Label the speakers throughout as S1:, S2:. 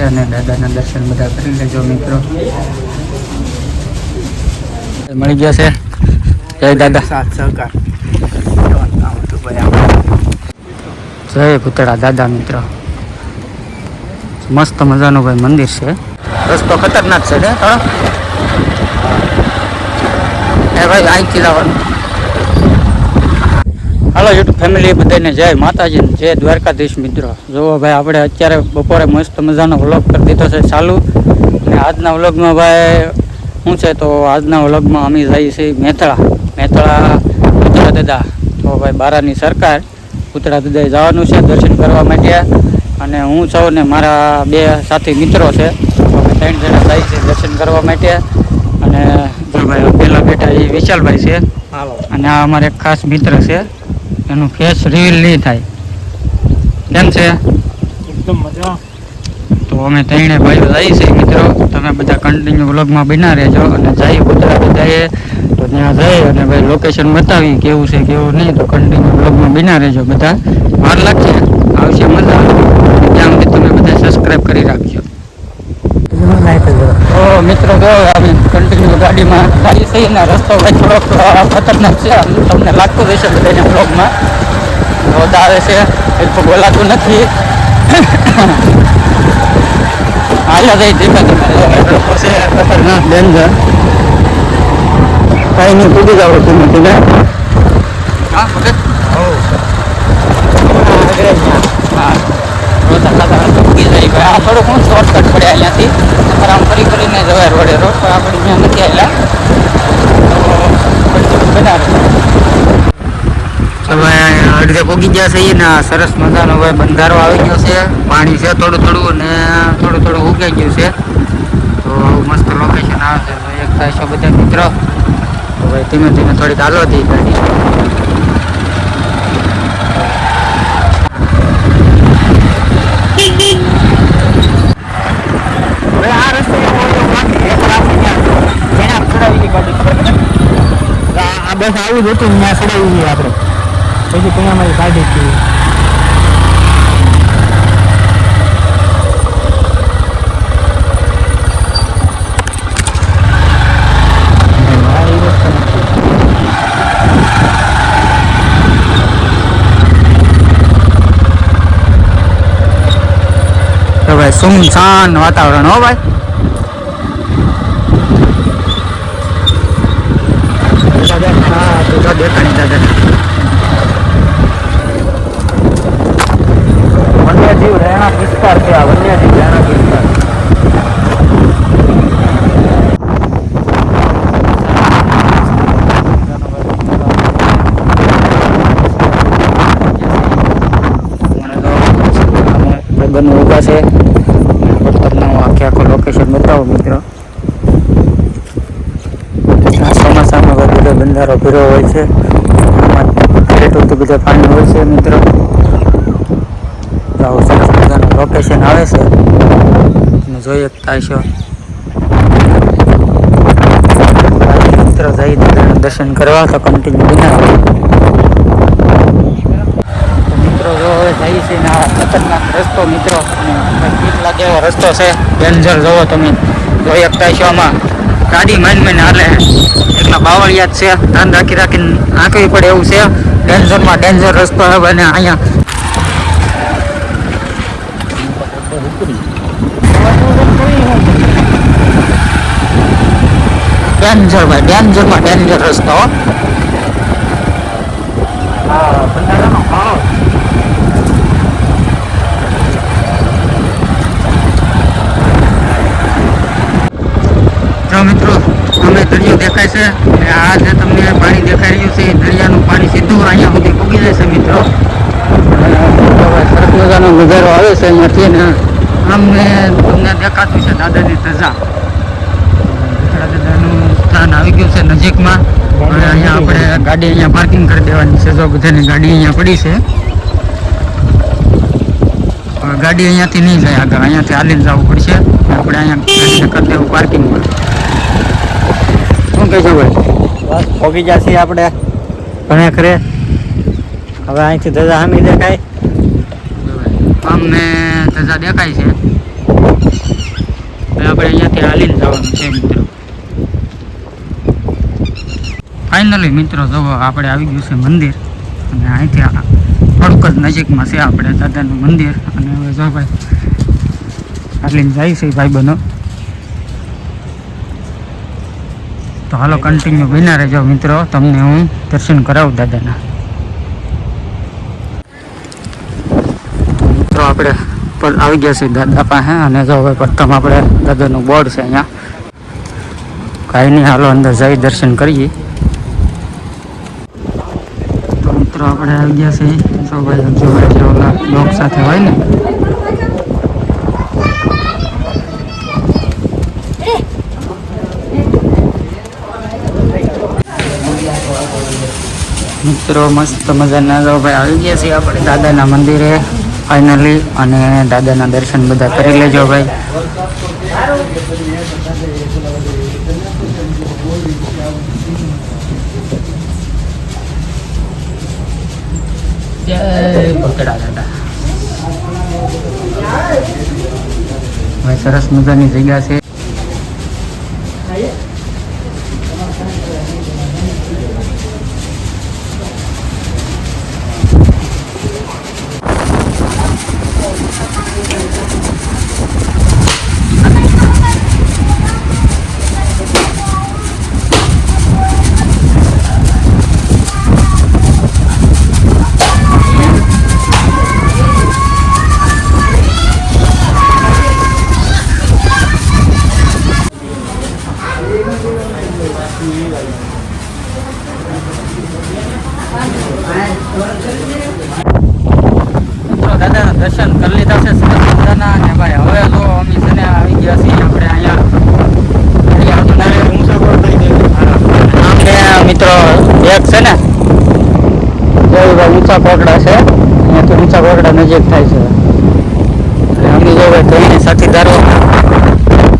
S1: અને દાદાના દર્શન બધા કરી લેજો મિત્રો. મળી ગયા છે. જય દાદા.
S2: સાથ સહકાર
S1: જય ભૂતળા દાદા મિત્રો. મસ્ત મજાનું ભાઈ મંદિર છે. રસ્તો ખતરનાક છે ને થોડો. એ ભાઈ અહીંથી જવાનું. હાલો યુટ્યુબ ફેમિલી બધાને જય માતાજી, જય દ્વારકાધીશ મિત્રો. જુઓ ભાઈ આપણે અત્યારે બપોરે મસ્ત મજાનો વ્લોગ કરી દીધો છે ચાલુ. અને આજના વ્લોગમાં ભાઈ શું છે તો આજના વ્લોગમાં અમે જઈએ છીએ મેથળા પૂતળા દાદા. તો ભાઈ બારાની સરકાર પૂતળા દાદાએ જવાનું છે દર્શન કરવા માટે. અને હું છું ને મારા બે સાથી મિત્રો છે. તો અમે 3 જણા જઈએ છીએ દર્શન કરવા માટે. અને જો ભાઈ પેલા બેઠા એ વિશાલભાઈ છે. અને આ અમારે ખાસ મિત્ર છે, એનું ફેસ રિવીલ નહીં થાય. કેમ છે?
S2: એકદમ મજા.
S1: તો અમે 3 ભાઈઓ જઈએ છીએ મિત્રો. તમે બધા કન્ટિન્યુ વ્લોગમાં બના રહેજો. અને જઈએ પૂતળા દાદાએ તો ત્યાં જઈ અને ભાઈ લોકેશન બતાવી કેવું છે કેવું નહીં. તો કન્ટિન્યુ વ્લોગમાં બના રહેજો. બધા વાર લાગશે, આવશે મજા. ત્યાં સુધી તમે બધા સબસ્ક્રાઈબ કરી રાખજો. તો મિત્રો જો અમે કન્ટિન્યુ ગાડીમાં ગાડી થઈ ને રસ્તો ભાઈ થોડોક ખતરનાક છે. તમને લાગતું રહેશે બધાને બ્લોગમાં. રોડ આવે છે એ તો બોલાતું નથી. હાલ્યા જઈ ધીમે ધીમે ખતરનાક ડેન્જર. કઈ નહીં કૂદી જાવ ધીમે ધીમે. હા આ થોડુંક હું શોર્ટકટ પડે અહીંયાથી. તમારે આમ ફરી કરીને જવાય રોડે રોડ પર આપણે ત્યાં નથી આવેલા. તો ભાઈ અડધે પોગી ગયા છે ને સરસ મજાનો ભાઈ બંધારો આવી ગયો છે. પાણી છે થોડું થોડું ને થોડું થોડું ઉગાઈ ગયું છે. તો મસ્ત લોકેશન આવે છે. એક થાય છે બધા મિત્રો. તો ભાઈ ધીમે ધીમે થોડીક હાલો હતી ગાડી. આ રસ્તે આ બસ આવું જ હતું. ત્યાં ચડાવી દઈએ આપણે. પછી ત્યાં અમારી કાઢી છીએ. તો ભાઈ સુમસાન વાતાવરણ હો ભાઈ. વન્યજીવ રહેણાંક વિસ્તાર છે આ. વન્યજીવ રહેણાંક વિસ્તાર. બંને ઊભા છે. તમને હું આખો લોકેશન બતાવું મિત્રો. ચોમાસામાં બધો બંધારો ભીરો હોય છે. આમાં બધા પાણી હોય છે મિત્રો. તો સરસ મજાનું લોકેશન આવે છે. તમે જોઈ શકતા છો મિત્રો. જઈ દાદાના દર્શન કરવા તો કન્ટિન્યુ બનાવો મિત્રો. જો હવે જઈ છે ને આ ખતરનાક રસ્તો મિત્રો. બીક લાગે એવો રસ્તો છે. ડેન્જર જોવો તમે જોઈ શકતા છો. આમાં ગાડી માઇન હાલે એટલા બાવળિયા જ છે. ધ્યાન રાખીને આંકવી પડે એવું છે. ડેન્જરમાં ડેન્જર રસ્તો હવે. અને અહીંયા ડેન્જર ભાઈ, ડેન્જરમાં ડેન્જર રસ્તો. જો મિત્રો અમે દરિયો દેખાય છે. આ જે તમને પાણી દેખાઈ રહ્યું છે એ દરિયાનું પાણી સીધું અહીંયા સુધી પૂગી જાય છે મિત્રો. સરસ મજાનો નજારો આવે છે અહીંયાથી. ને અમને તમને દેખાતું છે દાદાની ધજા. દાદાનું સ્થાન આવી ગયું છે નજીકમાં. હવે અહીંયા આપણે ગાડી અહીંયા પાર્કિંગ કરી દેવાની છે. જો બધાની ગાડી અહીંયા પડી છે. ગાડી અહીંયાથી નહીં જાય આગળ, અહીંયાથી હાલીને જવું પડશે. આપણે અહીંયા કરી દેવું પાર્કિંગમાં. શું કહેશો ભાઈ?
S2: બસ પહોંચી જશે આપણે ઘણે ખરે. હવે અહીંથી ધજા સામી દેખાય.
S1: અમને ધજા દેખાય છે. જવાનું છે મિત્રો. ફાઇનલી મિત્રો જુઓ આપણે આવી ગયું છે મંદિર, અને અહીંથી થોડુંક જ નજીકમાં છે આપણે દાદાનું મંદિર. અને હવે જો ભાઈ આટલી જાય છે ભાઈ બનો, તો હાલો કન્ટિન્યુ બન્યા રહેજો મિત્રો, તમને હું દર્શન કરાવું દાદાના. મિત્રો આપણે આવી ગયા છીએ દાદા પાસે, અને જો હવે પ્રથમ આપણે દાદાનું બોર્ડ છે અહીંયા. કાંઈ નહીં, હાલો અંદર જઈ દર્શન કરીએ. તો મિત્રો આપણે આવી ગયા છીએ, જો ભાઈ જો ઓલા ડોગ સાથે હોય ને મિત્રો, મસ્ત મજાના જો ભાઈ આવી ગયા છીએ આપણે દાદાના મંદિરે ફાઇનલી, અને દાદાના દર્શન બધા કરી લેજો ભાઈ. જય ભગડા દાદા. ભાઈ સરસ મજાની જગ્યા છે. મિત્રો દાદાના દર્શન કરી લીધા છે સરસ મજાના, અને ભાઈ હવે જો અમે છે ને આવી ગયા છીએ આપણે અહીંયા મિત્રો એક છે ને ભાઈ ઊંચા કોટડા છે, અહીંયાથી ઊંચા કોટડા નજીક થાય છે. એટલે અમે જો ભાઈ ટ્રેનની સાથીદારો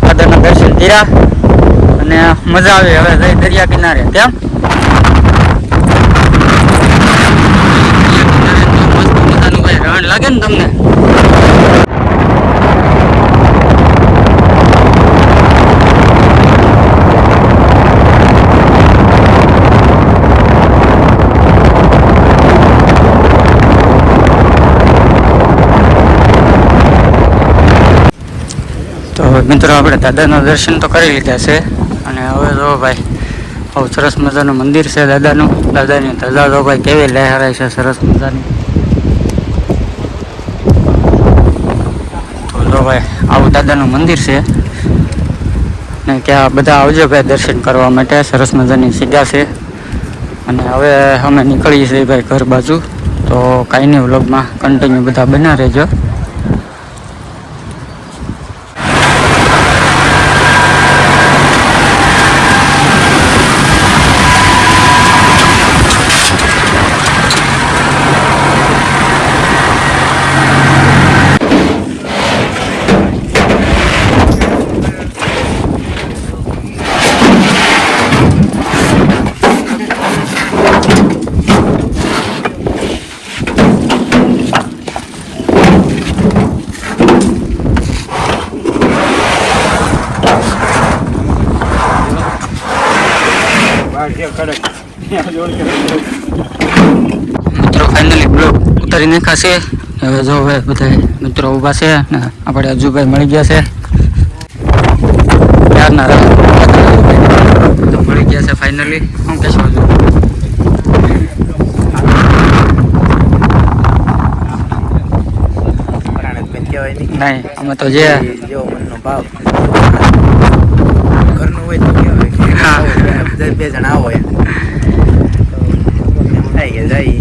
S1: દાદાના દર્શન કર્યા, અને મજા આવી. હવે જઈ દરિયા કિનારે કેમ રણ લાગે ને તમને. તો મિત્રો આપણે દાદાના દર્શન તો કરી લીધા છે, અને હવે જો ભાઈ બહુ સરસ મજાનું મંદિર છે દાદાનું. દાદાની ધજા જો ભાઈ કેવી લહેરાય છે સરસ મજાની. ભાઈ આવું દાદાનું મંદિર છે, ને ક્યાં બધા આવજો ભાઈ દર્શન કરવા માટે. સરસ મજાની જગ્યા છે. અને હવે અમે નીકળીએ છીએ ભાઈ ઘર બાજુ, તો કાંઈ નહીં વ્લોગમાં કન્ટિન્યુ બધા બના રહેજો. મિત્રો ફાઇનલી બ્લોક ઉતારી નાખાશે. હવે જો હવે બધા મિત્રો ઊભા છે, ને આપણે અજુભાઈ મળી ગયા છે. ત્યારના તો મળી ગયા છે ફાઇનલી. શું કહેશો હજુ? નહીં, અમે તો જે
S2: મનનો ભાવ ઘરનું હોય તો કહેવાય બે જણા આવો એમ થાય કે જાય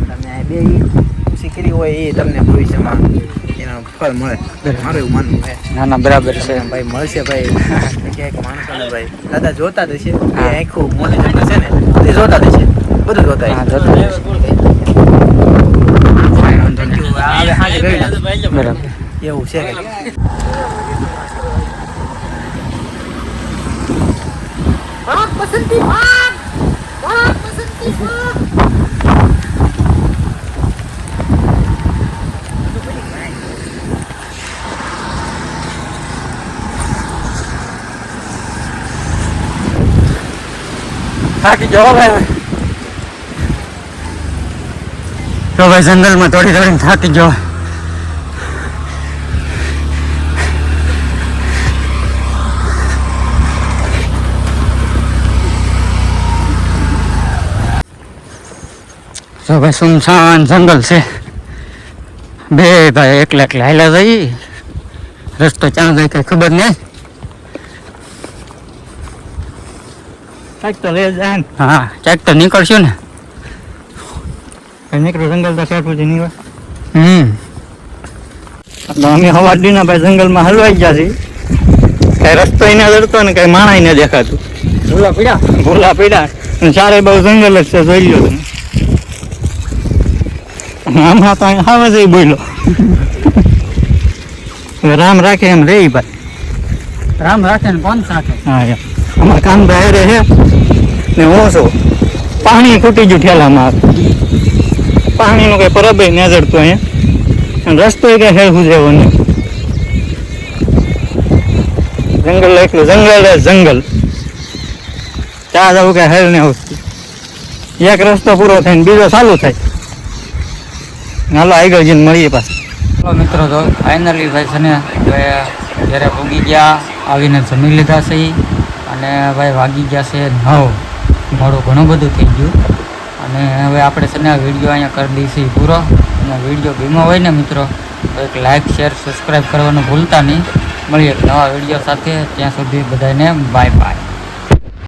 S2: તમે બે શીખરી હોય એ તમને ભવિષ્યમાં એનું ફળ મળે. મારું એવું માનવું છે.
S1: ના ના બરાબર છે
S2: ભાઈ, મળશે ભાઈ. ક્યાંક માણસોને ભાઈ દાદા જોતા જ છે, આખું મોટી જગ્યા છે ને તે જોતા જ છે, બધું જોતા
S1: હા,
S2: છે.
S1: બરાબર
S2: એવું છે કે
S1: થાકી જાઓ ભાઈ. તો ભાઈ જંગલમાં દોડી દોડીને થાકી જાઓ. તો ભાઈ સુમસાન જંગલ છે. બે ભાઈ એકલા એકલા હાલ્યા જઈએ. રસ્તો ક્યાં જાય કઈ ખબર નહીં.
S2: કાંઈક તો લઈ જાય ને.
S1: હા ક્યાંક તો નીકળશું ને.
S2: નીકળો જંગલ તો શેઠ સુધી નીકળે.
S1: એટલે અમે હવાડીના ભાઈ જંગલમાં હલવાઈ ગયા છીએ. કઈ રસ્તો ના જડતો ને કઈ માણા ને દેખાતું.
S2: ભૂલા પડ્યા.
S1: ભૂલા પડ્યા અને ચારે બહુ જંગલ જ છે. જોઈ લો તમે. આમાં તો અહીંયા આવે છે બોલો. રામ રાખે એમ રે ભાઈ.
S2: રામ રાખે ને કોણ સાથે.
S1: હા યાર અમારે કામ ભાઈ રહે ને હું છું પાણી ખૂટી ગયું ઠેલામાં. પાણીનું કઈ પરબ ન જડતું અહીંયા. અને રસ્તો કઈ હેરવું જેવો નહીં. જંગલ એટલું જંગલ જંગલ. ત્યાં જવું કઈ હેર ને આવતું. એક રસ્તો પૂરો થાય ને બીજો ચાલુ થાય. હાલો આગળ જઈને મળીએ પાછા. ચાલો મિત્રો તો ફાઇનલી ભાઈ છે ને ઘરે ભોગી ગયા. આવીને જમી લીધા છે અને ભાઈ વાગી ગયા છે 9. મોડું ઘણું બધું થઈ ગયું. અને હવે આપણે છે ને આ વિડીયો અહીંયા કરી દઈશું પૂરો. અને વિડીયો ગમ્યો હોય ને મિત્રો તો એક લાઇક શેર સબસ્ક્રાઈબ કરવાનું ભૂલતા નહીં. મળીએ એક નવા વિડીયો સાથે. ત્યાં સુધી બધાને બાય બાય.